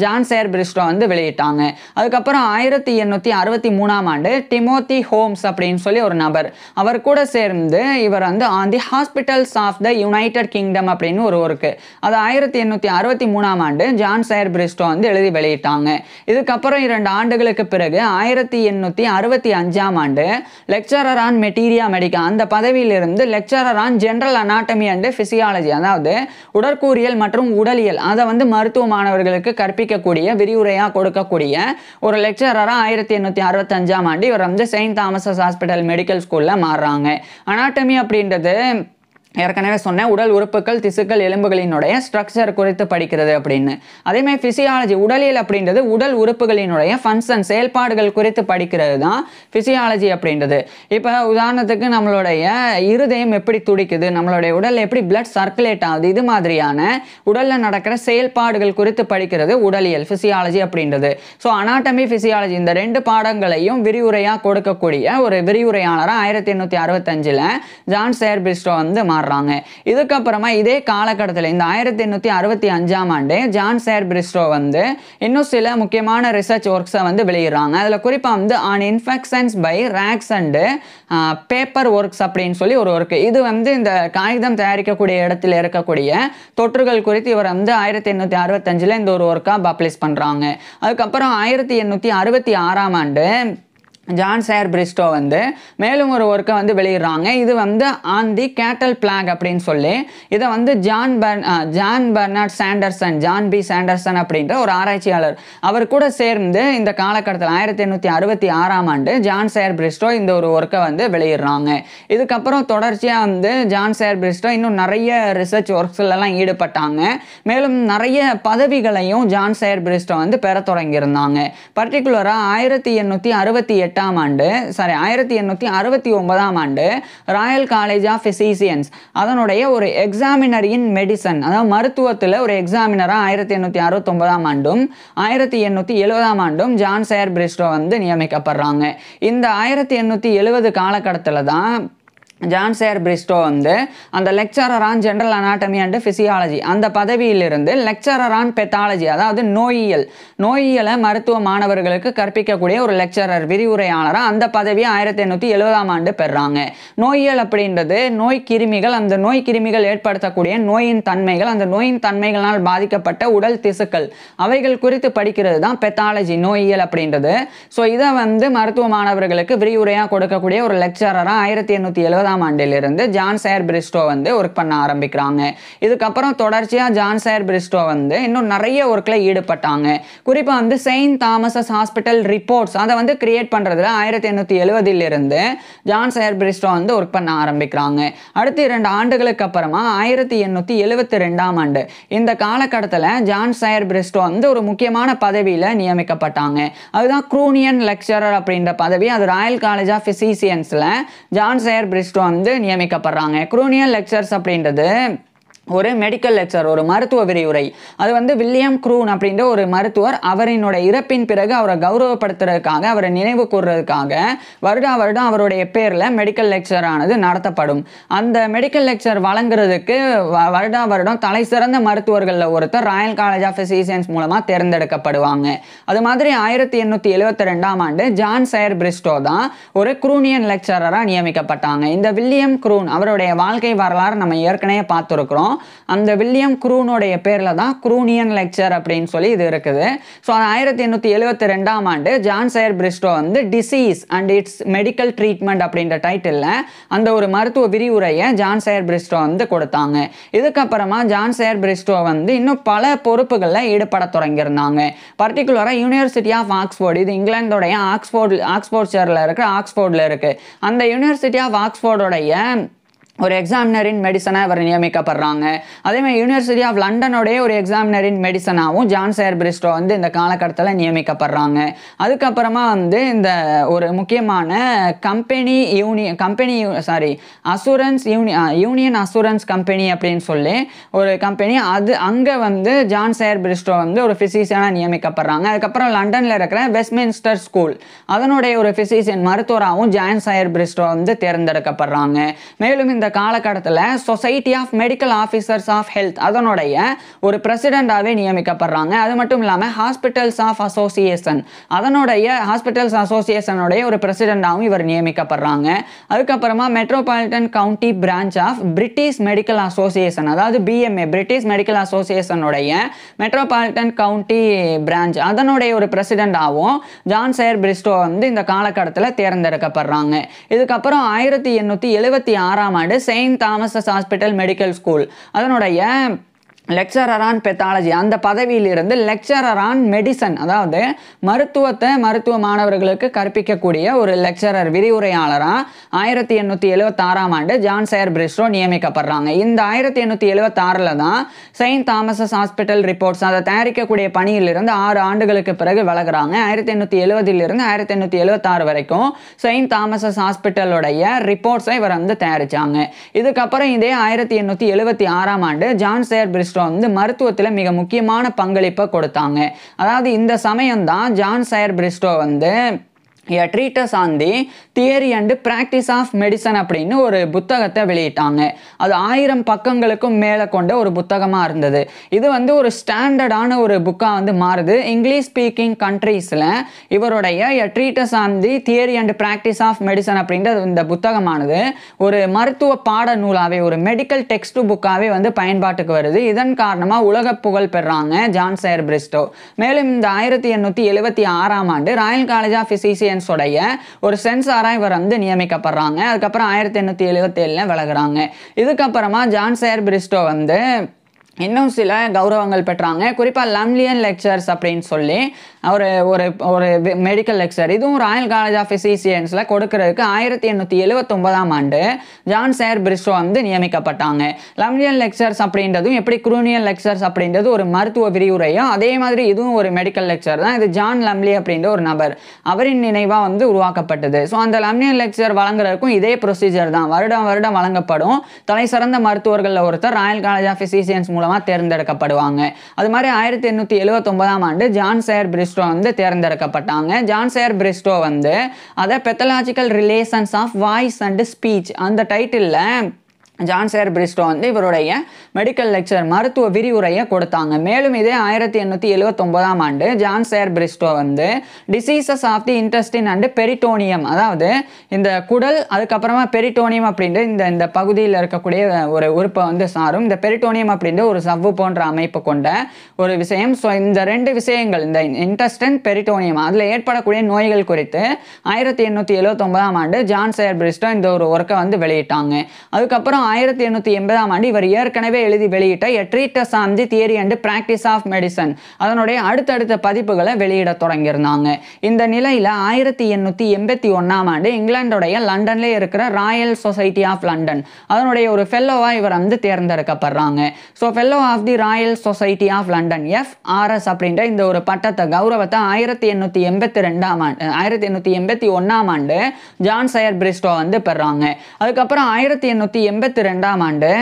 ஜான் சயர் பிரிஸ்டோ வந்து வெளியிட்டாங்க. அதுக்கப்புறம் 1863ஆம் ஆண்டு டிமோத்தி ஹோம்ஸ் அப்படின்னு சொல்லி ஒரு நபர், அவர் கூட சேர்ந்து இவர் வந்து on the hospitals of the United Kingdom அப்படின்னு ஒரு ஒர்க்கு, அது 1863ஆம் ஆண்டு ஜான் சயர் பிரிஸ்டோ வந்து எழுதி வெளியிட்டாங்க. இதுக்கப்புறம் 2 ஆண்டுகளுக்கு பிறகு 1865ஆம் ஆண்டு லெக்சரர் ஆன் மெட்டீரியா மெடிக்கா அந்த பதவியிலிருந்து lecturer on general anatomy and physiology, அதாவது உடற்கூறியல் மற்றும் உடலியல் அதை வந்து மருத்துவ மாணவர்களுக்கு கற்பிக்கக்கூடிய விரிவுரையாக கொடுக்கக்கூடிய ஒரு லெக்சரராக 1865ஆம் ஆண்டு இவர் வந்து செயின்ட் தாமஸஸ் ஹாஸ்பிட்டல் மெடிக்கல் ஸ்கூலில் மாறுறாங்க. அனாட்டமி அப்படின்றது ஏற்கனவே சொன்னேன், உடல் உறுப்புகள், திசுக்கள், எலும்புகளினுடைய ஸ்ட்ரக்சர் குறித்து படிக்கிறது அப்படின்னு. அதேமாதிரி பிசியாலஜி, உடலியல் அப்படின்றது உடல் உறுப்புகளினுடைய ஃபங்க்ஷன், செயல்பாடுகள் குறித்து படிக்கிறது தான் பிசியாலஜி அப்படின்றது. இப்போ உதாரணத்துக்கு நம்மளுடைய இருதயம் எப்படி துடிக்குது, நம்மளுடைய உடலில் எப்படி பிளட் சர்க்குலேட் ஆகுது, இது மாதிரியான உடலில் நடக்கிற செயல்பாடுகள் குறித்து படிக்கிறது உடலியல், பிசியாலஜி அப்படின்றது. ஸோ அனாட்டமி, பிசியாலஜி இந்த 2 பாடங்களையும் விரிவுரையாக கொடுக்கக்கூடிய ஒரு விரிவுரையாளராக 1865 ஜான் சயர் பிரிஸ்டோ வந்து இதுக்கப்புறமா இதே காலகட்டத்தில் இந்த 1865ஆம் ஆண்டு ஜான் சயர் பிரிஸ்டோ வந்து இன்னும் சில முக்கியமான ரிசர்ச் ஒர்க்ஸை வந்து வெளியிடுறாங்க. அதில் குறிப்பாக வந்து on infections by rags and paper works அப்படின்னு சொல்லி ஒரு ஒர்க்கு, இது வந்து இந்த காகிதம் தயாரிக்கக்கூடிய இடத்துல இருக்கக்கூடிய தொற்றுகள் குறித்து இவர் வந்து 1865 இந்த ஒரு ஒர்க்காக பப்ளிஷ் பண்ணுறாங்க. அதுக்கப்புறம் 1866ஆம் ஆண்டு ஜான் சயர் பிரிஸ்டோ வந்து மேலும் ஒரு ஒர்க்கை வந்து வெளியிடுறாங்க. இது வந்து ஆன் தி கேட்டல் பிளாக் அப்படின்னு சொல்லி இதை வந்து John Bernard Sanderson, John B Sanderson அப்படின்ற ஒரு ஆராய்ச்சியாளர் அவர் கூட சேர்ந்து இந்த காலகட்டத்தில் 1866ஆம் ஆண்டு ஜான் சயர் பிரிஸ்டோ இந்த ஒரு ஒர்க்கை வந்து வெளியிடுறாங்க. இதுக்கப்புறம் தொடர்ச்சியாக வந்து ஜான் சயர் பிரிஸ்டோ இன்னும் நிறைய ரிசர்ச் ஒர்க்ஸ்லாம் ஈடுபட்டாங்க. மேலும் நிறைய பதவிகளையும் ஜான் சயர் பிரிஸ்டோ வந்து பெற தொடங்கியிருந்தாங்க. பர்டிகுலராக 1869ஆம் ஆண்டு ராயல் காலேஜ் ஆஃப் பிசிசியன்ஸ் அதனுடைய ஒரு எக்ஸாமினர் இன் மெடிசன், அதாவது மருத்துவத்தில் ஒரு எக்ஸாமினராக 1869ஆம் ஆண்டும் 1870ஆம் ஆண்டும் ஜான் சயர் பிரிஸ்டோ வந்து நியமிக்கப்படுறாங்க. இந்த 1870 காலகட்டத்தில் தான் ஜான் சயர் பிரிஸ்டோ வந்து அந்த lecturer on general anatomy and physiology அந்த பதவியிலிருந்து லெக்சரர் ஆன் பெத்தாலஜி, அதாவது நோயியலை மருத்துவ மாணவர்களுக்கு கற்பிக்கக்கூடிய ஒரு லெக்சரர், விரிவுரையாளராக அந்த பதவியை 1870ஆம் ஆண்டு பெறாங்க. நோயியல் அப்படின்றது நோய் கிருமிகள், அந்த நோய் கிருமிகள் ஏற்படுத்தக்கூடிய நோயின் தன்மைகள், அந்த நோயின் தன்மைகளால் பாதிக்கப்பட்ட உடல் திசுக்கள் அவைகள் குறித்து படிக்கிறது தான் பெத்தாலஜி, நோயியல் அப்படின்றது. ஸோ இதை வந்து மருத்துவ மாணவர்களுக்கு விரிவுரையாக கொடுக்கக்கூடிய ஒரு லெக்சரராக 1870ஆம் ஆண்டிலிருந்து ஜான் சயர் பிரிஸ்டோ வந்து ஒர்க் பண்ண ஆரம்பிக்கிறாங்க. இதுக்கப்புறம் தொடர்ச்சியாக ஜான் சயர் பிரிஸ்டோ வந்து இன்னும் நிறைய ஒர்க்கில் ஈடுபட்டாங்க. குறிப்பாக வந்து செயின்ட் தாமஸஸ் ஹாஸ்பிட்டல் ரிப்போர்ட்ஸ் அதை வந்து கிரியேட் பண்ணுறதுல 1870 ஜான் சயர் பிரிஸ்டோ வந்து ஒர்க் பண்ண ஆரம்பிக்கிறாங்க. அடுத்து 2 ஆண்டுகளுக்கு அப்புறமா 1872ஆம் ஆண்டு இந்த காலகட்டத்தில் ஜான் சயர் பிரிஸ்டோ வந்து ஒரு முக்கியமான பதவியில் நியமிக்கப்பட்டாங்க. அதுதான் க்ரூனியன் லெக்சரர் அப்படின்ற பதவி. அது ராயல் காலேஜ் ஆஃப் பிசிசியன்ஸில் ஜான் சயர் பிரிஸ்டோ வந்து நியமிக்கப்படுறாங்க. க்ரூனியல் லெக்சர்ஸ் அப்படின்றது ஒரு மெடிக்கல் லெக்சர், ஒரு மருத்துவ விரிவுரை. அது வந்து வில்லியம் க்ரூன் அப்படின்ற ஒரு மருத்துவர் அவரினுடைய இறப்பின் பிறகு அவரை கௌரவப்படுத்துறதுக்காக, அவரை நினைவு கூறுறதுக்காக வருடம் அவருடைய பேரில் மெடிக்கல் லெக்சர் ஆனது நடத்தப்படும். அந்த மெடிக்கல் லெக்சர் வழங்குறதுக்கு வருடம் தலை சிறந்த மருத்துவர்களில் ஒருத்தர் ராயல் காலேஜ் ஆஃப் பிசிசியன்ஸ் மூலமாக தேர்ந்தெடுக்கப்படுவாங்க. அது மாதிரி 1872ஆம் ஆண்டு ஜான் சயர் பிரிஸ்டோ தான் ஒரு க்ரூனியன் லெக்சரராக நியமிக்கப்பட்டாங்க. இந்த வில்லியம் க்ரூன் அவருடைய வாழ்க்கை வரலாறு நம்ம ஏற்கனவே பார்த்துருக்குறோம். இருக்கும். அந்த வில்லியம் க்ரூனுடைய பேரில் தான் க்ரூனியன் லெக்சர் அப்படின்னு சொல்லி இது இருக்குது. ஸோ 1872ஆம் ஆண்டு ஜான் சயர் பிரிஸ்டோ வந்து disease and it's medical treatment அப்படின்ற டைட்டிலில் அந்த ஒரு மருத்துவ விரிவுரையை ஜான் சயர் பிரிஸ்டோ வந்து கொடுத்தாங்க. இதுக்கப்புறமா ஜான் சயர் பிரிஸ்டோ வந்து இன்னும் பல பொறுப்புகளில் ஈடுபட தொடங்கியிருந்தாங்க. பர்டிகுலராக யூனிவர்சிட்டி ஆஃப் ஆக்ஸ்போர்ட், இது இங்கிலாந்தோடைய ஆக்ஸ்போர்ட்ஷயரில் இருக்கிற ஆக்ஸ்போர்டில் இருக்குது. அந்த யூனிவர்சிட்டி ஆஃப் ஆக்ஸ்போர்டோடைய ஒரு எக்ஸாமினர் இன் மெடிசனாக இவர் நியமிக்கப்படுறாங்க. அதேமாதிரி யூனிவர்சிட்டி ஆஃப் லண்டனுடைய ஒரு எக்ஸாமினர் இன் மெடிசனாகவும் ஜான் சயர் பிரிஸ்டோ வந்து இந்த காலகட்டத்தில் நியமிக்கப்படுறாங்க. அதுக்கப்புறமா வந்து இந்த ஒரு முக்கியமான யூனியன் அசூரன்ஸ் கம்பெனி அப்படின்னு சொல்லி ஒரு கம்பெனி, அது அங்கே வந்து ஜான் சயர் பிரிஸ்டோ வந்து ஒரு ஃபிசிஷியனாக நியமிக்கப்படுறாங்க. அதுக்கப்புறம் லண்டனில் இருக்கிற வெஸ்ட்மின்ஸ்டர் ஸ்கூல் அதனுடைய ஒரு ஃபிசிஷியன் மருத்துவராகவும் ஜான் சயர் பிரிஸ்டோ வந்து தேர்ந்தெடுக்கப்படுறாங்க. மேலும் இந்த காலகட்டத்தில் society of medical officers of health அதனுடைய ஒரு பிரசிடெண்டாகவே நியமிக்கப்படுறாங்க. அது மட்டும் இல்லாமல் ஹாஸ்பிட்டல்ஸ் அசோசியேஷனுடைய ஒரு பிரசிடெண்டாகவும் இவர் நியமிக்கப்படுறாங்க. அதுக்கப்புறமா metropolitan county branch of British medical association, அதாவது BMA பிரிட்டிஷ் மெடிக்கல் அசோசியேஷனுடைய மெட்ரோபாலிட்டன் கவுண்டி பிரான்ச் அதனுடைய ஒரு பிரசிடெண்டாகவும் ஜான் சயர் பிரிஸ்டோ வந்து இந்த காலகட்டத்தில் தேர்ந்தெடுக்கப்படுறாங்க. இதுக்கப்புறம் 1876ஆம் ஆண்டு Saint Thomas hospital medical school அதனுடைய லெக்சரர் ஆன் பெத்தாலஜி அந்த பதவியிலிருந்து லெக்சரர் ஆன் மெடிசன், அதாவது மருத்துவ மாணவர்களுக்கு கற்பிக்கக்கூடிய ஒரு லெக்சரர் விரிவுரையாளராக 1876ஆம் ஆண்டு ஜான் சயர் பிரிஸ்டோ நியமிக்கப்படுறாங்க. இந்த 1876 தான் செயின்ட் தாமஸ் ஹாஸ்பிட்டல் ரிப்போர்ட்ஸ் அதை தயாரிக்கக்கூடிய பணியிலிருந்து 6 ஆண்டுகளுக்கு பிறகு விலகுறாங்க. 1870 1876 வரைக்கும் செயின்ட் தாமஸ் ஹாஸ்பிட்டலுடைய ரிப்போர்ட்ஸை இவர் வந்து தயாரிச்சாங்க. இதுக்கப்புறம் இதே 1876ஆம் ஆண்டு ஜான் சயர் பிரிஸ்டோ வந்து மருத்துவத்தில் மிக முக்கியமான பங்களிப்பை கொடுத்தாங்க. அதாவது இந்த சமயம் தான் ஜான் சயர் பிரிஸ்டோ வந்து A treatise on the theory and practice of medicine அப்படின்னு ஒரு புத்தகத்தை வெளியிட்டாங்க. அது 1000 பக்கங்களுக்கும் மேலே கொண்ட ஒரு புத்தகமாக இருந்தது. இது வந்து ஒரு ஸ்டாண்டர்டான ஒரு புக்காக வந்து மாறுது. இங்கிலீஷ் ஸ்பீக்கிங் கண்ட்ரீஸில் இவருடைய A treatise on the theory and practice of medicine அப்படின்ற இந்த புத்தகமானது ஒரு மருத்துவ பாட நூலாகவே, ஒரு மெடிக்கல் டெக்ஸ்ட் புக்காகவே வந்து பயன்பாட்டுக்கு வருது. இதன் காரணமாக உலக புகழ் பெறாங்க ஜான் சயர் பிரிஸ்டோ. மேலும் இந்த 1876ஆம் ஆண்டு ராயல் காலேஜ் ஆஃப் பிசிசியன்ஸ் ஒரு சென்சாரா இவர் வந்து நியமிக்கப்படுறாங்க. அதுக்கப்புறம் 1877 விலகுறாங்க. இதுக்கப்புறமா ஜான் சயர் பிரிஸ்டோ வந்து இன்னும் சில கௌரவங்கள் பெற்றாங்க. குறிப்பாக லம்லியன் லெக்சர்ஸ் அப்படின்னு சொல்லி ஒரு ஒரு மெடிக்கல் லெக்சர், இதுவும் ராயல் காலேஜ் ஆஃப் பிசிசியன்ஸில் கொடுக்கறதுக்கு 1879ஆம் ஆண்டு ஜான் சயர் பிரிஸ்டோ வந்து நியமிக்கப்பட்டாங்க. லம்லியன் லெக்சர்ஸ் அப்படின்றதும் எப்படி க்ரூனியன் லெக்சர்ஸ் அப்படின்றது ஒரு மருத்துவ விரிவுரையும், அதே மாதிரி இதுவும் ஒரு மெடிக்கல் லெக்சர் தான். இது ஜான் லம்லி அப்படின்ற ஒரு நபர், அவரின் நினைவாக வந்து உருவாக்கப்பட்டது. ஸோ அந்த லம்லியன் லெக்சர் வழங்குறதுக்கும் இதே ப்ரொசீஜர் தான். வருடம் வழங்கப்படும். தலை சிறந்த மருத்துவர்களில் ஒருத்தர் ராயல் காலேஜ் ஆஃப் பிசிசியன்ஸ் தேர்ந்தெடுக்கப்படுவாங்க. அது மாதிரி 1879ஆம் ஆண்டு ஜான் சயர் பிரிஸ்டோ வந்து தேர்ந்தெடுக்கப்பட்டாங்க. ஜான் சயர் பிரிஸ்டோ வந்து அதை pathological relations of voice and speech அந்த டைட்டில்ல ஜான் சயர் பிரிஸ்டோ வந்து இவருடைய மெடிக்கல் லெக்சர் மருத்துவ விரிவுரையை கொடுத்தாங்க. மேலும் இதே 1879ஆம் ஆண்டு ஜான் சயர் பிரிஸ்டோ வந்து diseases of the intestine and peritoneum, அதாவது இந்த குடல் அதுக்கப்புறமா பெரிட்டோனியம் அப்படின்ற இந்த பகுதியில் இருக்கக்கூடிய ஒரு உறுப்பை வந்து சாரும். இந்த பெரிட்டோனியம் அப்படின்ற ஒரு சவ்வு போன்ற அமைப்பு கொண்ட ஒரு விஷயம். ஸோ இந்த 2 விஷயங்கள், இந்த இன்டெஸ்டின் பெரிட்டோனியம், அதில் ஏற்படக்கூடிய நோய்கள் குறித்து 1879ஆம் ஆண்டு ஜான் சயர் பிரிஸ்டோ இந்த ஒரு ஒர்க்கை வந்து வெளியிட்டாங்க. அதுக்கப்புறம் 1880ஆம் ஆண்டு இவர் ஏற்கனவே எழுதி வெளியிட்ட A treatise on the theory and practice of medicine அதனுடைய அடுத்தடுத்த பதிப்புகளை வெளியிட தொடங்கியிருந்தாங்க. இந்த நிலையில் 1881ஆம் ஆண்டு இங்கிலாந்துடைய லண்டன்ல இருக்கிற ராயல் சொசைட்டி ஆஃப் லண்டன் அதனுடைய ஒரு ஃபெல்லோவா இவர் வந்து தேர்ந்தெடுக்கப்படுறாங்க. So fellow of the royal society of London FRS அப்படின்ற இந்த ஒரு பட்டத்தை கௌரவத்தை 1881ஆம் ஆண்டு ஜான் சயர் பிரிஸ்டோ வந்து பெறாங்க. அதுக்கப்புறம் 1882ஆம் ஆண்டு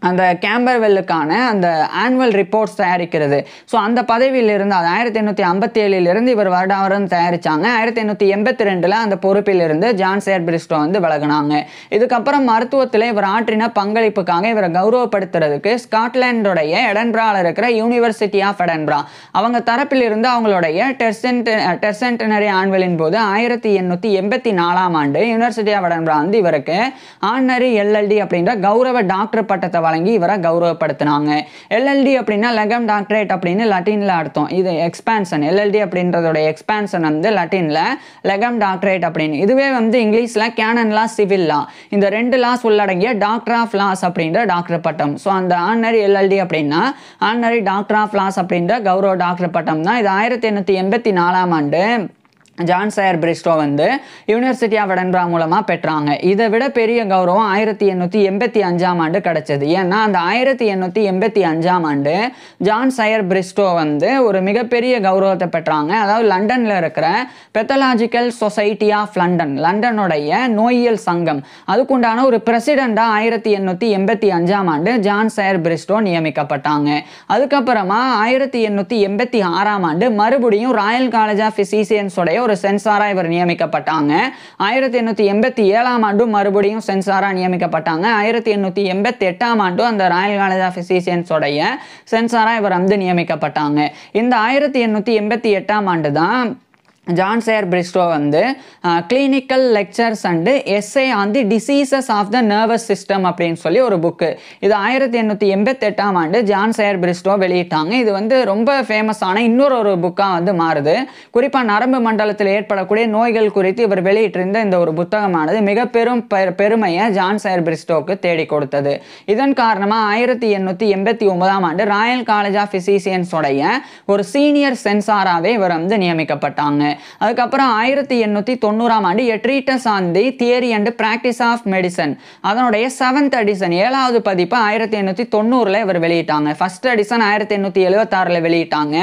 அந்த கேம்பர்வெல்லுக்கான அந்த ஆனுவல் ரிப்போர்ட்ஸ் தயாரிக்கிறது. ஸோ அந்த பதவியில் இருந்து அது 1857 இவர் வருடம் தயாரித்தாங்க. 1882 அந்த பொறுப்பில் இருந்து ஜான் சயர் பிரிஸ்டோ வந்து விலகினாங்க. இதுக்கப்புறம் மருத்துவத்தில் இவர் ஆற்றின பங்களிப்புக்காக இவரை கௌரவப்படுத்துறதுக்கு ஸ்காட்லாண்டுடைய எடன்பராவில் இருக்கிற யூனிவர்சிட்டி ஆஃப் எடன்பரா அவங்க தரப்பில் இருந்து அவங்களுடைய டெர்சென்டனரி ஆனுவலின் போது 1884ஆம் ஆண்டு யூனிவர்சிட்டி ஆஃப் எடன்பரா வந்து இவருக்கு ஆனரி LLD அப்படின்ற கௌரவ டாக்டர் பட்டத்தை வழங்கி இவரை கௌரவப்படுத்தினாங்க. எல்எல்டி அப்படின்னா லெகம் டாக்டரேட் அப்படின்னு லட்டின்ல அர்த்தம். இது எக்ஸ்பான்ஷன். எல்எல்டி அப்படின்றதோட எக்ஸ்பான்ஷன் வந்து லட்டின்ல லெகம் டாக்டரேட் அப்படின்னு. இதுவே வந்து இங்கிலீஷ்ல கேனன் லா, சிவில் லா, இந்த 2 லாஸ் உள்ளடங்கிய டாக்டர் ஆஃப் லாஸ் அப்படின்ற டாக்டர் பட்டம். ஸோ அந்த ஆனரி எல்எல்டி அப்படின்னா ஆனரி டாக்டர் ஆஃப் லாஸ் அப்படின்ற கௌரவ டாக்டர் பட்டம் தான். இது 1884ஆம் ஆண்டு ஜான் சயர் பிரிஸ்டோ வந்து யூனிவர்சிட்டி ஆஃப் எடன்பரா மூலமாக பெற்றாங்க. இதை விட பெரிய கௌரவம் 1885ஆம் ஆண்டு கிடைச்சது. ஏன்னா அந்த 1885ஆம் ஆண்டு ஜான் சயர் பிரிஸ்டோ வந்து ஒரு மிகப்பெரிய கௌரவத்தை பெற்றாங்க. அதாவது லண்டனில் இருக்கிற பெத்தலாஜிக்கல் சொசைட்டி ஆஃப் லண்டன், லண்டனுடைய நோயியல் சங்கம், அதுக்குண்டான ஒரு பிரசிடெண்டாக 1885ஆம் ஆண்டு ஜான் சயர் பிரிஸ்டோ நியமிக்கப்பட்டாங்க. அதுக்கப்புறமா 1886ஆம் ஆண்டு மறுபடியும் ராயல் காலேஜ் ஆஃப் பிசிசியன்ஸோடைய ஒரு சென்சாரா இவர் நியமிக்கப்பட்டாங்க. 1887ஆம் ஆண்டு மறுபடியும் சென்சாரா நியமிக்கப்பட்டாங்க. 1888ஆம் ஆண்டு அந்த ராயல் காலேஜ் ஆஃப் பிசிசியன்ஸோடைய சென்சாரா இவர் வந்து நியமிக்கப்பட்டாங்க. இந்த 1888ஆம் ஆண்டு தான் ஜான் சயர் பிரிஸ்டோ வந்து clinical lectures and essays on the diseases of the nervous system அப்படின்னு சொல்லி ஒரு புக்கு, இது 1888ஆம் ஆண்டு ஜான் சயர் பிரிஸ்டோ வெளியிட்டாங்க. இது வந்து ரொம்ப ஃபேமஸான இன்னொரு புக்காக வந்து மாறுது. குறிப்பாக நரம்பு மண்டலத்தில் ஏற்படக்கூடிய நோய்கள் குறித்து இவர் வெளியிட்டிருந்த இந்த ஒரு புத்தகமானது மிக பெருமையை ஜான் சயர் பிரிஸ்டோவுக்கு தேடி கொடுத்தது. இதன் காரணமாக 1889ஆம் ஆண்டு ராயல் காலேஜ் ஆஃப் பிசிசியன்ஸோடைய ஒரு சீனியர் சென்சாராகவே இவர் வந்து நியமிக்கப்பட்டாங்க. அதுக்கப்புறம் 1890ஆம் ஆண்டு a treatise on the theory and practice of medicine, அதனுடைய 7th எடிஷன் 7வது பதிப்பு 1890ல் இவர் வெளியிட்டாங்க. ஃபர்ஸ்ட் எடிஷன் 1876ல் வெளியிட்டாங்க.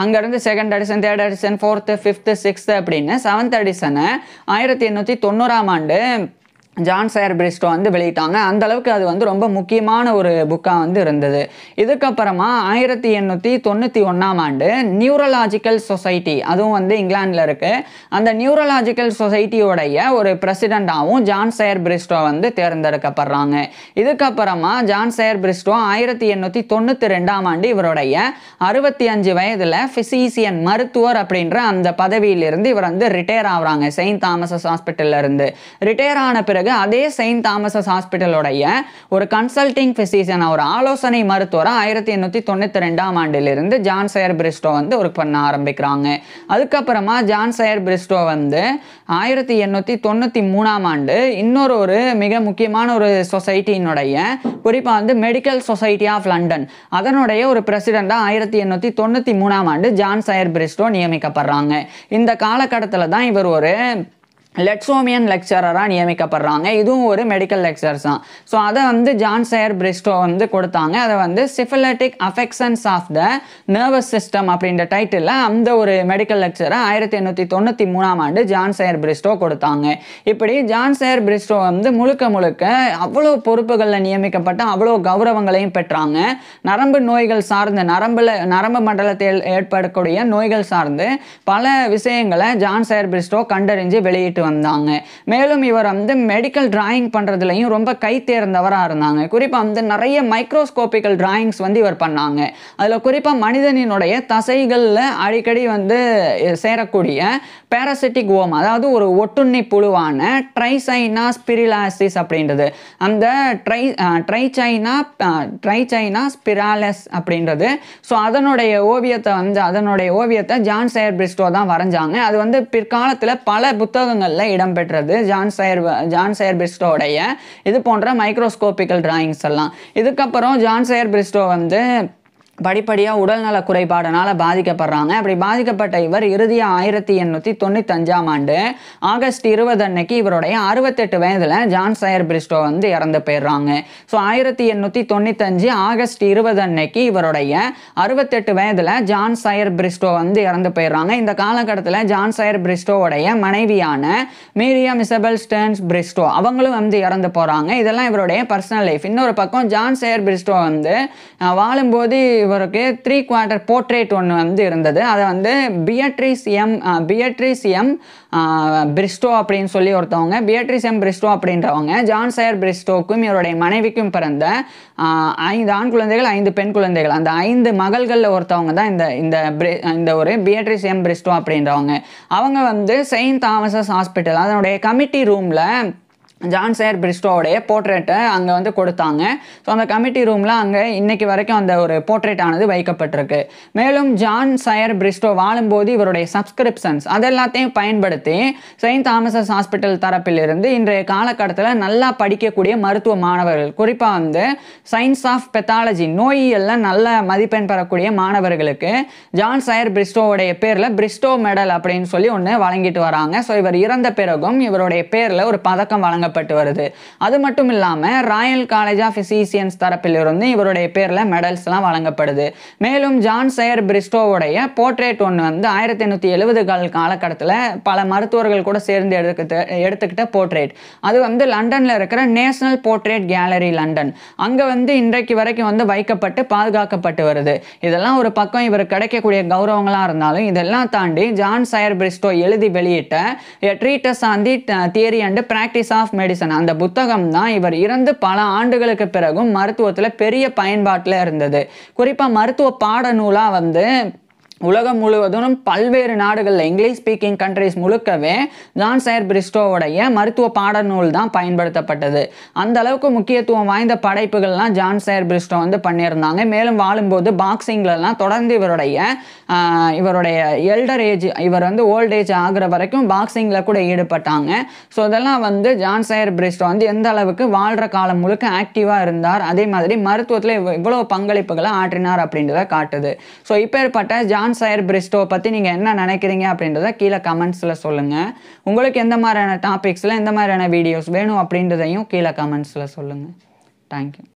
அங்கேருந்து 2nd edition, 3rd edition, 4th, 5th, 6th அப்படின்னு 7th எடிஷனை 1890ஆம் ஆண்டு ஜான் சயர் பிரிஸ்டோ வந்து வெளியிட்டாங்க. அந்த அளவுக்கு அது வந்து ரொம்ப முக்கியமான ஒரு புக்காக வந்து இருந்தது. இதுக்கப்புறமா 1891ஆம் ஆண்டு நியூரலாஜிக்கல் சொசைட்டி, அதுவும் வந்து இங்கிலாண்டில் இருக்கு, அந்த நியூரலாஜிக்கல் சொசைட்டியோடைய ஒரு பிரசிடெண்டாகவும் ஜான் சயர் பிரிஸ்டோ வந்து தேர்ந்தெடுக்கப்படுறாங்க. இதுக்கப்புறமா ஜான் சயர் பிரிஸ்டோ 1892ஆம் ஆண்டு இவருடைய 65 வயதில் பிசிசியன், மருத்துவர் அப்படின்ற அந்த பதவியிலிருந்து இவர் வந்து ரிட்டையர் ஆகுறாங்க. செயின்ட் தாமஸஸ் ஹாஸ்பிட்டல்ல இருந்து ரிட்டையர் ஆன பிறகு அதே செயின்ட் தாமஸஸ் ஹாஸ்பிட்டலோடைய ஒரு கன்சல்டிங் பிசிசியன், ஒரு ஆலோசனை மருத்துவரை 1892ஆம் ஆண்டிலிருந்து ஜான் சயர் பிரிஸ்டோ வந்து ஒர்க் பண்ண ஆரம்பிக்கிறாங்க. அதுக்கப்புறமா ஜான் சயர் பிரிஸ்டோ வந்து 1893ஆம் ஆண்டு இன்னொரு மிக முக்கியமான ஒரு சொசைட்டியினுடைய, குறிப்பாக வந்து மெடிக்கல் சொசைட்டி ஆஃப் லண்டன், அதனுடைய ஒரு பிரசிடெண்டாக 1893ஆம் ஆண்டு ஜான் சயர் பிரிஸ்டோ நியமிக்கப்படுறாங்க. இந்த காலகட்டத்தில் தான் இவர் ஒரு லெட்சோமியன் லெக்சரராக நியமிக்கப்படுறாங்க. இதுவும் ஒரு மெடிக்கல் லெக்சர்ஸ் தான். ஸோ அதை வந்து ஜான் சயர் பிரிஸ்டோ வந்து கொடுத்தாங்க. அதை வந்து syphilitic affections of the nervous system அப்படின்ற டைட்டில் அந்த ஒரு மெடிக்கல் லெக்சரை 1893ஆம் ஆண்டு ஜான் சயர் பிரிஸ்டோ கொடுத்தாங்க. இப்படி ஜான் சயர் பிரிஸ்டோ வந்து முழுக்க அவ்வளோ பொறுப்புகளில் நியமிக்கப்பட்ட அவ்வளோ கௌரவங்களையும் பெற்றாங்க. நரம்பு நோய்கள் சார்ந்த, நரம்பு மண்டலத்தில் ஏற்படக்கூடிய நோய்கள் சார்ந்து பல விஷயங்களை ஜான் சயர் பிரிஸ்டோ கண்டறிஞ்சு வெளியிட்டு வந்தாங்க. மேலும் இவர் வந்து மெடிக்கல் டிராயிங் பண்றதுலயும் ரொம்ப கை தேர்ந்தவராக இருந்தாங்க. குறிப்பா வந்து நிறைய மைக்ரோஸ்கோபிக்கல் டிராயிங்ஸ் வந்து இவர் பண்ணாங்க. அதுல குறிப்பா மனிதனினுடைய தசைகள்ல அடிக்கடி வந்து சேரக்கூடிய பாராசிட்டிக் ஓம், அதாவது ஒரு ஒட்டுண்ணி புழுவான ட்ரைசைனா ஸ்பிரிலாசிஸ் அப்படின்றது, அந்த ட்ரைசைனா ஸ்பிராலஸ் அப்படின்றது. ஸோ அதனுடைய ஓவியத்தை ஜான் சயர் பிரிஸ்டோ தான் வரைஞ்சாங்க. அது வந்து பிற்காலத்தில் பல புத்தகங்கள்ல இடம்பெற்றது. ஜான் சயர் பிரிஸ்டோடைய இது போன்ற மைக்ரோஸ்கோபிக்கல் டிராயிங்ஸ் எல்லாம். இதுக்கப்புறம் ஜான் சயர் பிரிஸ்டோ வந்து படிப்படியாக உடல்நல குறைபாடுனால பாதிக்கப்படுறாங்க. அப்படி பாதிக்கப்பட்ட இவர் இறுதியாக 1895ஆம் ஆண்டு ஆகஸ்ட் 20 அன்னைக்கு இவருடைய 68 வயதில் ஜான் சயர் பிரிஸ்டோ வந்து இறந்து போயிடுறாங்க. ஸோ 1895 ஆகஸ்ட் 20 அன்னைக்கு இவருடைய 68 வயதில் ஜான் சயர் பிரிஸ்டோ வந்து இறந்து போயிடுறாங்க. இந்த காலகட்டத்தில் ஜான் சயர் பிரிஸ்டோவுடைய மனைவியான மீரியம் இசபெல் ஸ்டர்ன்ஸ் பிரிஸ்டோ அவங்களும் வந்து இறந்து போகிறாங்க. இதெல்லாம் இவருடைய பர்சனல் லைஃப். இன்னொரு பக்கம் ஜான் சயர் பிரிஸ்டோ வந்து வாழும்போது இவருக்கு 3/4 போர்ட்ரேட் ஒன்று வந்து இருந்தது. அதை வந்து பியட்ரிஸ் எம் பிரிஸ்டோ அப்படின்னு சொல்லி ஒருத்தவங்க, பியட்ரிஸ் எம் பிரிஸ்டோ அப்படின்றவங்க ஜான் சயர் பிரிஸ்டோக்கும் இவருடைய மனைவிக்கும் பிறந்த 5 ஆண் குழந்தைகள் 5 பெண் குழந்தைகள், அந்த 5 மகள்களில் ஒருத்தவங்க தான் இந்த ஒரு பியட்ரிஸ் எம் பிரிஸ்டோ அப்படின்றவங்க. அவங்க வந்து செயின்ட் தாமஸஸ் ஹாஸ்பிட்டல் அதனுடைய கமிட்டி ரூமில் ஜான் சயர் பிரிஸ்டோவுடைய போர்ட்ரேட்டை அங்கே வந்து கொடுத்தாங்க. ஸோ அந்த கமிட்டி ரூமில் அங்கே இன்னைக்கு வரைக்கும் அந்த ஒரு போர்ட்ரேட் ஆனது வைக்கப்பட்டிருக்கு. மேலும் ஜான் சயர் பிரிஸ்டோ வாழும்போது இவருடைய சப்ஸ்கிரிப்ஷன்ஸ் அதெல்லாத்தையும் பயன்படுத்தி செயின்ட் தாமஸஸ் ஹாஸ்பிட்டல் தரப்பிலிருந்து இன்றைய காலகட்டத்தில் நல்லா படிக்கக்கூடிய மருத்துவ மாணவர்கள், குறிப்பாக வந்து சயின்ஸ் ஆஃப் பெத்தாலஜி நோயியலில் நல்ல மதிப்பெண் பெறக்கூடிய மாணவர்களுக்கு ஜான் சயர் பிரிஸ்டோவுடைய பேரில் பிரிஸ்டோ மெடல் அப்படின்னு சொல்லி ஒன்று வழங்கிட்டு வராங்க. ஸோ இவர் இறந்த பிறகும் இவருடைய பேரில் ஒரு பதக்கம் வழங்கப்பட்டு வருது. அது மட்டும் இல்லாமல் ராயல் காலேஜ் ஆஃப் பிசிசியன்ஸ் தரப்பிலிருந்து இவருடைய பேரில் மெடல்ஸ்லாம் வழங்கப்படுது. மேலும் ஜான் சயர் பிரிஸ்டோவுடைய போர்ட்ரேட் ஒன்று வந்து 1870கள் காலகட்டத்தில் பல மருத்துவர்கள் கூட சேர்ந்து எடுத்துக்கிட்ட போர்ட்ரேட். அது வந்து லண்டனில் இருக்கிற நேஷனல் போர்ட்ரேட் கேலரி லண்டன் அங்கே வந்து இன்றைக்கு வரைக்கும் வந்து வைக்கப்பட்டு பாதுகாக்கப்பட்டு வருது. இதெல்லாம் ஒரு பக்கம் இவர் கிடைக்கக்கூடிய கௌரவங்களாக இருந்தாலும் இதெல்லாம் தாண்டி ஜான் சயர் பிரிஸ்டோ எழுதி வெளியிட்ட A Treatise on the Theory and Practice of Medicine அந்த புத்தகம் தான் இவர் இறந்து பல ஆண்டுகளுக்கு பிறகும் மருத்துவத்தில் பெரிய பயன்பாட்டில் இருந்தது. குறிப்பாக மருத்துவ பாடநூலாக வந்து உலகம் முழுவதும் பல்வேறு நாடுகளில் இங்கிலீஷ் ஸ்பீக்கிங் கண்ட்ரிஸ் முழுக்கவே ஜான் சயர் பிரிஸ்டோவுடைய மருத்துவ பாடநூல் தான் பயன்படுத்தப்பட்டது. அந்த அளவுக்கு முக்கியத்துவம் வாய்ந்த படைப்புகள்லாம் ஜான் சயர் பிரிஸ்டோ வந்து பண்ணியிருந்தாங்க. மேலும் வாழும்போது பாக்ஸிங்லலாம் தொடர்ந்து இவருடைய எல்டர் ஏஜ், இவர் வந்து ஓல்ட் ஏஜ் ஆகிற வரைக்கும் பாக்ஸிங்கில் கூட ஈடுபட்டாங்க. ஸோ இதெல்லாம் வந்து ஜான் சயர் பிரிஸ்டோ வந்து எந்த அளவுக்கு வாழ்கிற காலம் முழுக்க ஆக்டிவாக இருந்தார், அதே மாதிரி மருத்துவத்தில் இவ்வளோ பங்களிப்புகளை ஆற்றினார் அப்படின்றத காட்டுது. ஸோ இப்பேற்பட்ட ஜான் சயர் பிரிஸ்டோ பற்றி நீங்கள் என்ன நினைக்கிறீங்க அப்படின்றத கீழே கமெண்ட்ஸில் சொல்லுங்கள். உங்களுக்கு எந்த மாதிரியான டாபிக்ஸில் எந்த மாதிரியான வீடியோஸ் வேணும் அப்படின்றதையும் கீழே கமெண்ட்ஸில் சொல்லுங்கள். தேங்க்யூ.